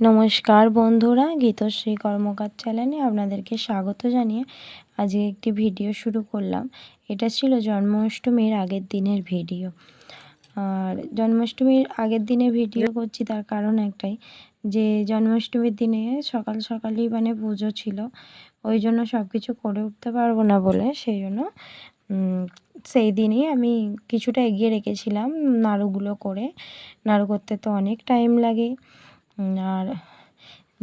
নমস্কার বন্ধুরা, গীতশ্রী কর্মকার চ্যানেলে আপনাদেরকে স্বাগত জানিয়ে আজকে একটি ভিডিও শুরু করলাম। এটা ছিল জন্মাষ্টমীর আগের দিনের ভিডিও। আর জন্মাষ্টমীর আগের দিনে ভিডিও করছি তার কারণ একটাই, যে জন্মাষ্টমীর দিনে সকাল সকালই পুজো ছিল, ওই জন্য সব কিছু করে উঠতে পারবো না বলে সেই জন্য সেই দিনই আমি কিছুটা এগিয়ে রেখেছিলাম নাড়ুগুলো করে। নাড়ু করতে তো অনেক টাইম লাগে। আর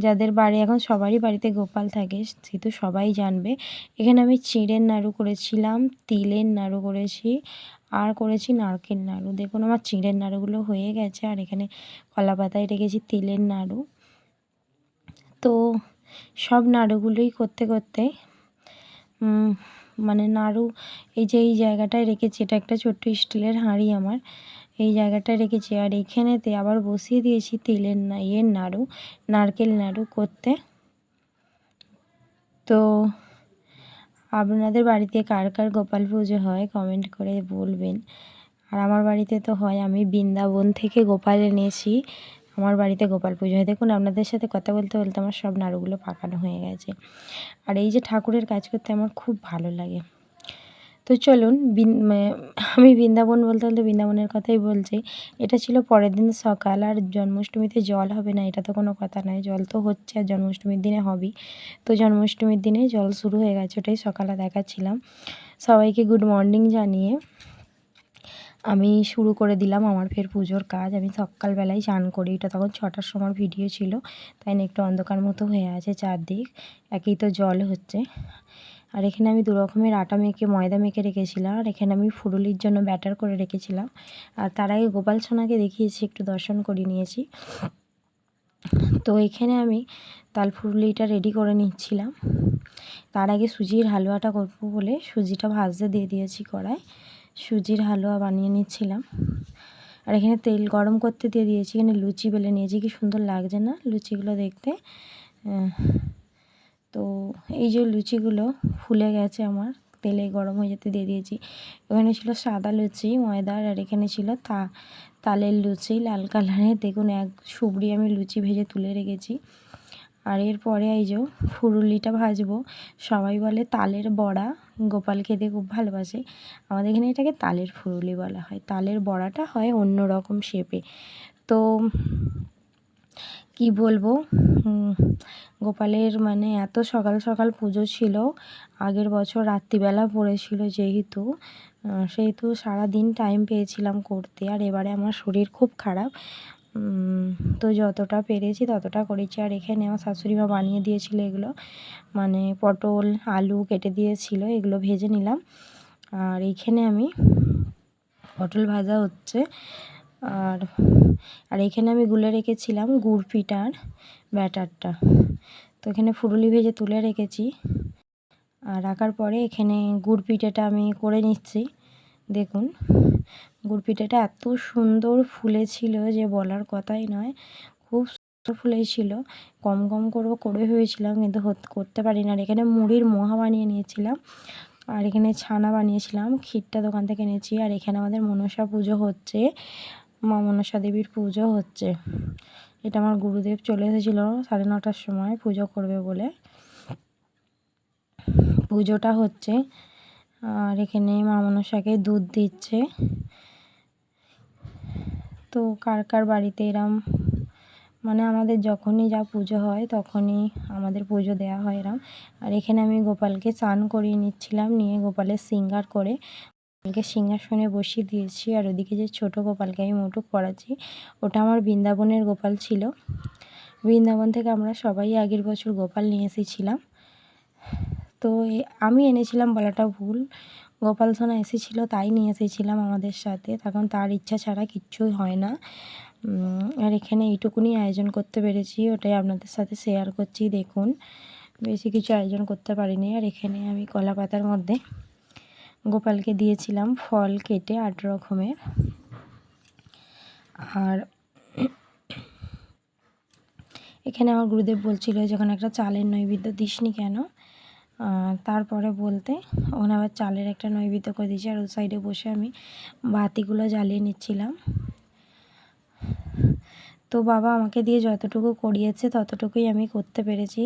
যাদের বাড়ি এখন সবারই বাড়িতে গোপাল থাকে সে তো সবাই জানবে। এখানে আমি চিঁড়ের নাড়ু করেছিলাম, তিলের নাড়ু করেছি, আর করেছি নারকেল নাড়ু। দেখুন আমার চিঁড়ের নাড়ুগুলো হয়ে গেছে, আর এখানে কলা পাতায় রেখেছি তিলের নাড়ু। তো সব নাড়ুগুলোই করতে করতে নাড়ু এই যে এই জায়গাটায় রেখেছি, এটা একটা ছোট্ট স্টিলের হাঁড়ি আমার, এই জায়গাটায় রেখেছি। আর এইখানেতে আবার বসিয়ে দিয়েছি তিলের নাড়ু, নারকেল নাড়ু করতে। তো আপনাদের বাড়িতে কার কার গোপাল পুজো হয় কমেন্ট করে বলবেন। আর আমার বাড়িতে তো হয়, আমি বৃন্দাবন থেকে গোপাল এনেছি, আমার বাড়িতে গোপাল পুজো হয়। দেখুন আপনাদের সাথে কথা বলতে বলতে আমার সব নাড়ুগুলো পাকানো হয়ে গেছে। আর এই যে ঠাকুরের কাজ করতে আমার খুব ভালো লাগে। তো চলুন আমি বৃন্দাবন বলতে বলতে বৃন্দাবনের কথাই বলছি। এটা ছিল পরের দিন সকাল। আর জন্মাষ্টমীতে জল হবে না এটা তো কোনো কথা নয়, জল তো হচ্ছে আর জন্মাষ্টমীর দিনে হবেই। তো জন্মাষ্টমীর দিনে জল শুরু হয়ে গেছে, ওটাই সকালে দেখাচ্ছিলাম। সবাইকে গুড মর্নিং জানিয়ে আমি শুরু করে দিলাম আমার ফের পুজোর কাজ। আমি সকালবেলায় চান করি, এটা তখন 6টার সময় ভিডিও ছিল, তাই না একটু অন্ধকার মতো হয়ে আছে চারদিক, একেই তো জল হচ্ছে। আর এখানে আমি 2 রকমের আটা মেখে ময়দা মেখে রেখেছিলাম, আর এখানে আমি ফুরুলির জন্য ব্যাটার করে রেখেছিলাম। আর তার আগে গোপাল সোনাকে দেখিয়েছি, একটু দর্শন করিয়ে নিয়েছি। তো এখানে আমি তাল ফুরুলিটা রেডি করে নিচ্ছিলাম। তার আগে সুজির হালুয়াটা করবো বলে সুজিটা ভাজতে দিয়ে দিয়েছি কড়ায়, সুজির হালুয়া বানিয়ে নিচ্ছিলাম। আর এখানে তেল গরম করতে দিয়ে দিয়েছি, এখানে লুচি বেলে নিয়েছি, কি সুন্দর লাগছে না লুচিগুলো দেখতে। তো এই যে লুচিগুলো ফুলে গেছে আমার, তেলে গরম হয়ে যেতে দিয়ে দিয়েছি। এখানে ছিল সাদা লুচি ময়দার, আর এখানে ছিল তালের লুচি লাল কালারের। দেখুন এক সুবড়ি আমি লুচি ভেজে তুলে রেখেছি। আর এরপরে এই যে ফুরুলিটা ভাজবো। সবাই বলে তালের বড়া, গোপাল খেতে খুব ভালোবাসে, আমাদের এখানে এটাকে তালের ফুরুলি বলা হয়। তালের বড়াটা হয় অন্য রকম শেপে। তো কি বলবো, গোপালের এত সকাল সকাল পুজো ছিল, আগের বছর রাত্রিবেলা পড়েছিল সেহেতু সারাদিন টাইম পেয়েছিলাম করতে। আর এবারে আমার শরীর খুব খারাপ, তো যতটা পেরেছি ততটা করেছি। আর এখানে আমার শাশুড়ি মা বানিয়ে দিয়েছিল এগুলো, পটল আলু কেটে দিয়েছিল, এগুলো ভেজে নিলাম। আর এইখানে আমি পটল ভাজা হচ্ছে। আর এখানে আমি গুলে রেখেছিলাম গুড় পিঠার ব্যাটারটা। তো এখানে ফুরুলি ভেজে তুলে রেখেছি, আর রাখার পরে এখানে গুড় পিঠাটা আমি করে নিচ্ছি। দেখুন গুড় পিঠাটা এত সুন্দর ফুলেছিল যে বলার কথাই নয়, খুব সুন্দর ফুলেছিল। কম কম করে হয়েছিলাম, কিন্তু করতে পারি না। আর এখানে মুড়ির মোয়া বানিয়ে নিয়েছিলাম, আর এখানে ছানা বানিয়েছিলাম, ক্ষীরটা দোকান থেকে এনেছি। আর এখানে আমাদের মনসা পুজো হচ্ছে, মা মনসা দেবীর পুজো হচ্ছে। এটা আমার গুরুদেব চলে এসেছিলো 9:30টার সময় পুজো করবে বলে, পুজোটা হচ্ছে। আর এখানে মা মনসাকে দুধ দিচ্ছে। তো কার কার বাড়িতে এরম আমাদের যখনই যা পুজো হয় তখনই আমাদের পুজো দেওয়া হয় এরম। আর এখানে আমি গোপালকে স্নান করিয়ে নিচ্ছিলাম, নিয়ে গোপালের শৃঙ্গার করে গোপালকে সিংহাসনে বসিয়ে দিয়েছি। আর ওদিকে যে ছোটো গোপালকে আমি মুটুক পড়াচ্ছি, ওটা আমার বৃন্দাবনের গোপাল ছিল। বৃন্দাবন থেকে আমরা সবাই আগের বছর গোপাল নিয়ে এসেছিলাম। তো আমি এনেছিলাম বলাটা ভুল, গোপাল সোনা এসেছিলো তাই নিয়ে এসেছিলাম আমাদের সাথে, তখন তার ইচ্ছা ছাড়া কিচ্ছুই হয় না। আর এখানে এইটুকুনি আয়োজন করতে পেরেছি, ওটাই আপনাদের সাথে শেয়ার করছি। দেখুন বেশি কিছু আয়োজন করতে পারিনি। আর এখানে আমি কলা পাতার মধ্যে গোপালকে দিয়েছিলাম ফল কেটে 8 রকমের। আর এখানে আমার গুরুদেব বলছিল যখন একটা চালের নৈবেদ্য দিসনি কেন, তারপরে বলতে ওখানে আবার চালের একটা নৈবেদ্য করে দিয়েছি। আর ওই সাইডে বসে আমি বাতিগুলো জ্বালিয়ে নিচ্ছিলাম। তো বাবা আমাকে দিয়ে যতটুকু করিয়েছে ততটুকুই আমি করতে পেরেছি।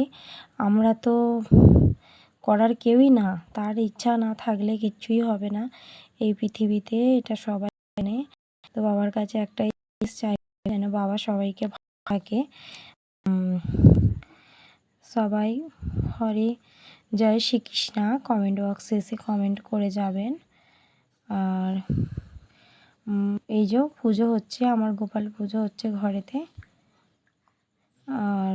আমরা তো করার কেউই না, তার ইচ্ছা না থাকলে কিচ্ছুই হবে না এই পৃথিবীতে, এটা সবাই জানে। তো বাবার কাছে একটাই চাই, যেন বাবা সবাইকে ভালো থাকে। সবাই হরে জয় শ্রীকৃষ্ণা কমেন্ট বক্সে এসে কমেন্ট করে যাবেন। আর এই যে পুজো হচ্ছে, আমার গোপাল পুজো হচ্ছে ঘরেতে। আর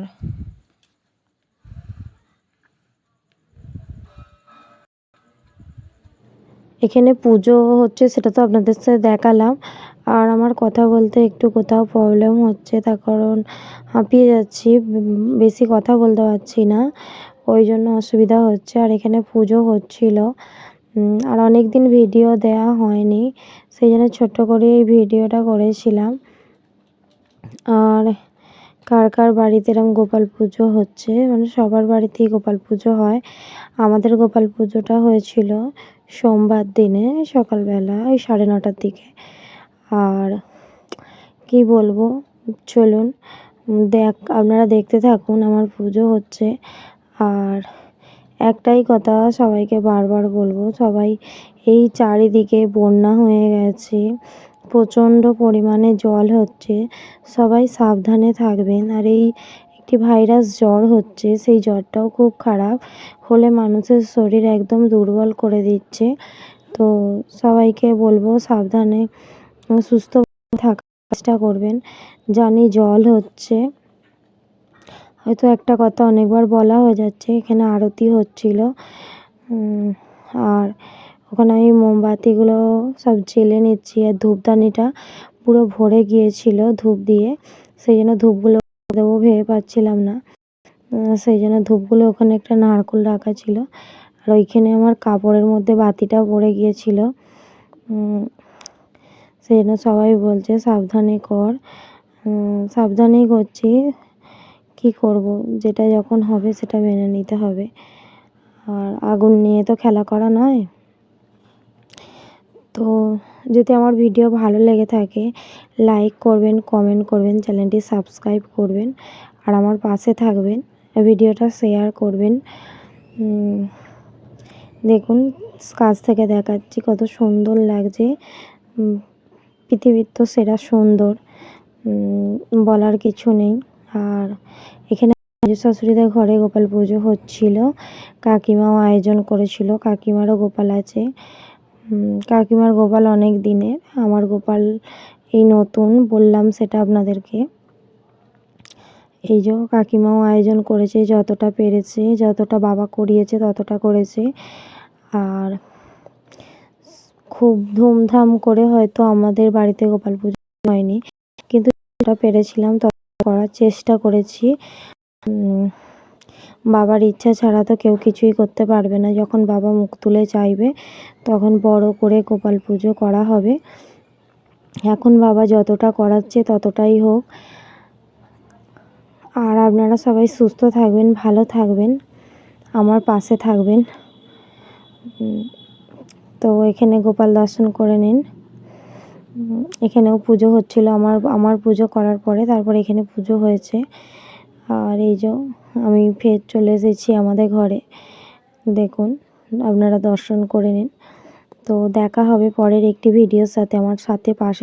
এখানে পুজো হচ্ছে সেটা তো আপনাদের সাথে দেখালাম। আর আমার কথা বলতে একটু কোথাও প্রবলেম হচ্ছে, তার কারণ হাঁপিয়ে যাচ্ছি, বেশি কথা বলতে পারছি না, ওই জন্য অসুবিধা হচ্ছে। আর এখানে পুজো হচ্ছিল, আর অনেক দিন ভিডিও দেওয়া হয়নি, সেই জন্য ছোট্ট করে এই ভিডিওটা করেছিলাম। আর কার কার বাড়িতে এরকম গোপাল পুজো হচ্ছে, মানে সবার বাড়িতেই গোপাল পুজো হয়। আমাদের গোপাল পুজোটা হয়েছিল সোমবার দিনে সকালবেলা ওই 9:30টার দিকে। আর কি বলবো, চলুন আপনারা দেখতে থাকুন আমার পুজো হচ্ছে। আর একটাই কথা সবাইকে বারবার বলবো, সবাই এই চারিদিকে বন্যা হয়ে গেছে, প্রচণ্ড পরিমাণে জল হচ্ছে, সবাই সাবধানে থাকবেন। আর এই একটি ভাইরাস জ্বর হচ্ছে, সেই জ্বরটাও খুব খারাপ, হলে মানুষের শরীর একদম দুর্বল করে দিচ্ছে। তো সবাইকে বলবো সাবধানে সুস্থ থাকার চেষ্টা করবেন। জানি জল হচ্ছে, হয়তো একটা কথা অনেকবার বলা হয়ে যাচ্ছে। এখানে আরতি হচ্ছিল, আর ওখানে আমি মোমবাতিগুলো সব জ্বেলে নিচ্ছি। আর ধূপদানিটা পুরো ভরে গিয়েছিল ধূপ দিয়ে, সেই জন্য ধূপগুলো দেবো ভেবে পাচ্ছিলাম না, সেই জন্য ধূপগুলো ওখানে একটা নারকেল রাখা ছিল। আর ওইখানে আমার কাপড়ের মধ্যে বাতিটা পড়ে গিয়েছিল, সেই জন্য সবাই বলছে সাবধানে কর, সাবধানেই করছি। কি করব, যেটা যখন হবে সেটা মেনে নিতে হবে। আর আগুন নিয়ে তো খেলা করা নয়। তো যদি আমার ভিডিও ভালো লেগে থাকে লাইক করবেন, কমেন্ট করবেন, চ্যানেলটি সাবস্ক্রাইব করবেন, আর আমার পাশে থাকবেন, ভিডিওটা শেয়ার করবেন। দেখুন কাছ থেকে দেখাচ্ছি কত সুন্দর লাগছে, পৃথিবীর তো সেরা সুন্দর, বলার কিছু নেই। আর এখানে শাশুড়িদের ঘরে গোপাল পুজো হচ্ছিল, কাকিমাও আয়োজন করেছিল, কাকিমারও গোপাল আছে। কাকিমার গোপাল অনেক দিনের, আমার গোপাল এই নতুন বললাম সেটা আপনাদেরকে। এই যে কাকিমাও আয়োজন করেছে, যতটা পেরেছে, যতটা বাবা করিয়েছে ততটা করেছে। আর খুব ধুমধাম করে হয়তো আমাদের বাড়িতে গোপাল পুজো হয়নি, কিন্তু যতটা পেরেছিলাম ততটা করার চেষ্টা করেছি। বাবার ইচ্ছা ছাড়া তো কেউ কিছুই করতে পারবে না, যখন বাবা মুখ তুলে চাইবে তখন বড় করে গোপাল পুজো করা হবে। এখন বাবা যতটা করাচ্ছে ততটাই হোক। আর আপনারা সবাই সুস্থ থাকবেন, ভালো থাকবেন, আমার পাশে থাকবেন। তো এখানে গোপাল দর্শন করে নিন। এখানেও পুজো হচ্ছিল, আমার পুজো করার পরে তারপর এখানে পুজো হয়েছে। আর এই যে আমি ফের চলে এসেছি আমাদের ঘরে, দেখুন আপনারা দর্শন করে নিন। তো দেখা হবে পরের একটি ভিডিওর সাথে, আমার সাথে পাশে